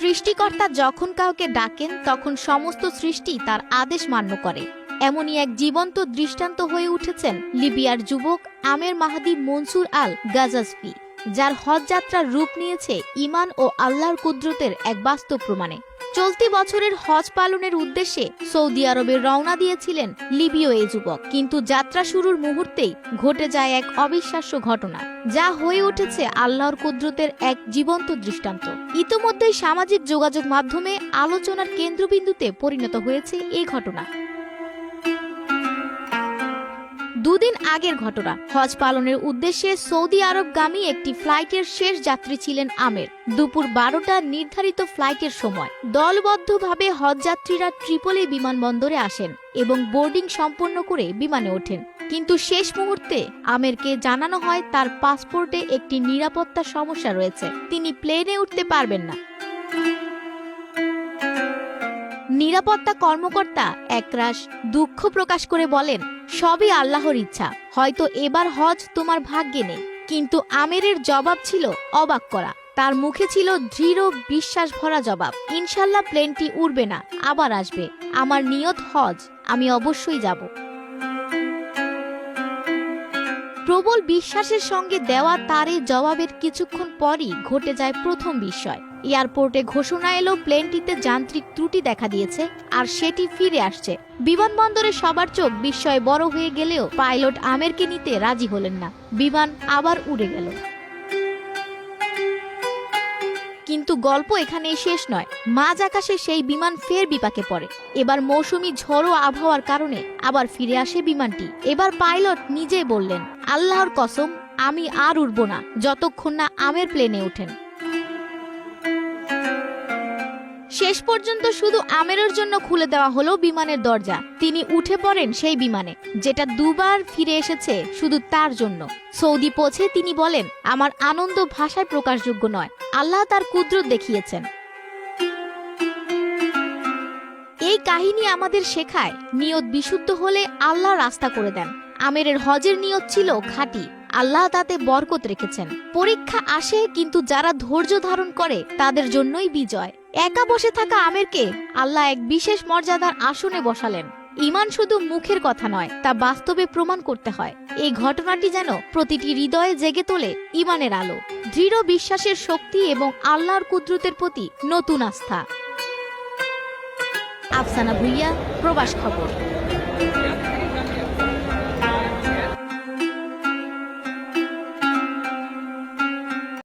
সৃষ্টিকর্তা যখন কাউকে ডাকেন তখন সমস্ত সৃষ্টি তার আদেশ মান্য করে। এমনই এক জীবন্ত দৃষ্টান্ত হয়ে উঠেছেন লিবিয়ার যুবক আমের মাহাদি মনসুর আল গাজাসফি, যার হজ যাত্রার রূপ নিয়েছে ঈমান ও আল্লাহর কুদরতের এক বাস্তব প্রমাণে। চলতি বছরের হজ পালনের উদ্দেশ্যে সৌদি আরবে রওনা দিয়েছিলেন লিবীয় এই যুবক, কিন্তু যাত্রা শুরুর মুহূর্তেই ঘটে যায় এক অবিশ্বাস্য ঘটনা, যা হয়ে উঠেছে আল্লাহর কুদরতের এক জীবন্ত দৃষ্টান্ত। ইতোমধ্যেই সামাজিক যোগাযোগ মাধ্যমে আলোচনার কেন্দ্রবিন্দুতে পরিণত হয়েছে এই ঘটনা। দুদিন আগের ঘটনা। হজ পালনের উদ্দেশ্যে সৌদি আরবগামী একটি ফ্লাইটের শেষ যাত্রী ছিলেন আমের। দুপুর 12টার নির্ধারিত ফ্লাইটের সময় দলবদ্ধভাবে হজ যাত্রীরা ট্রিপলি বিমানবন্দরে আসেন এবং বোর্ডিং সম্পন্ন করে বিমানে ওঠেন। কিন্তু শেষ মুহূর্তে আমেরকে জানানো হয় তার পাসপোর্টে একটি নিরাপত্তা সমস্যা রয়েছে, তিনি প্লেনে উঠতে পারবেন না। নিরাপত্তা কর্মকর্তা একরাশ দুঃখ প্রকাশ করে বলেন, সবই আল্লাহর ইচ্ছা, হয়তো এবার হজ তোমার ভাগ্যে নেই। কিন্তু আমেরের জবাব ছিল অবাক করা। তার মুখে ছিল দৃঢ় বিশ্বাস ভরা জবাব, ইনশাল্লাহ প্লেনটি উড়বে না, আবার আসবে। আমার নিয়ত হজ, আমি অবশ্যই যাব। প্রবল বিশ্বাসের সঙ্গে দেওয়া তার এই জবাবের কিছুক্ষণ পরই ঘটে যায় প্রথম বিস্ময়। এয়ারপোর্টে ঘোষণা এলো প্লেনটিতে যান্ত্রিক ত্রুটি দেখা দিয়েছে আর সেটি ফিরে আসছে। বিমানবন্দরে সবার চোখ বিস্ময়ে বড় হয়ে গেলেও পাইলট আমেরকে নিতে রাজি হলেন না। বিমান আবার উড়ে গেল। কিন্তু গল্প এখানেই শেষ নয়। মাঝ আকাশে সেই বিমান ফের বিপাকে পড়ে। এবার মৌসুমী ঝড়ো আবহাওয়ার কারণে আবার ফিরে আসে বিমানটি। এবার পাইলট নিজেই বললেন, আল্লাহর কসম, আমি আর উড়ব না যতক্ষণ না আমের প্লেনে ওঠেন। শেষ পর্যন্ত শুধু আমেরের জন্য খুলে দেওয়া হলো বিমানের দরজা। তিনি উঠে পড়েন সেই বিমানে, যেটা দুবার ফিরে এসেছে শুধু তার জন্য। সৌদি পৌঁছে তিনি বলেন, আমার আনন্দ ভাষায় প্রকাশযোগ্য নয়, আল্লাহ তার কুদরত দেখিয়েছেন। এই কাহিনী আমাদের শেখায়, নিয়ত বিশুদ্ধ হলে আল্লাহ রাস্তা করে দেন। আমেরের হজের নিয়ত ছিল খাঁটি, আল্লাহ তাতে বরকত রেখেছেন। পরীক্ষা আসে, কিন্তু যারা ধৈর্য ধারণ করে তাদের জন্যই বিজয়। একা বসে থাকা আমেরকে আল্লাহ এক বিশেষ মর্যাদার আসনে বসালেন। ঈমান শুধু মুখের কথা নয়, তা বাস্তবে প্রমাণ করতে হয়। এই ঘটনাটি যেন প্রতিটি হৃদয়ে জেগে তোলে ঈমানের আলো, দৃঢ় বিশ্বাসের শক্তি এবং আল্লাহর কুদরতের প্রতি নতুন আস্থা। আফসানা ভুইয়া, প্রবাস খবর।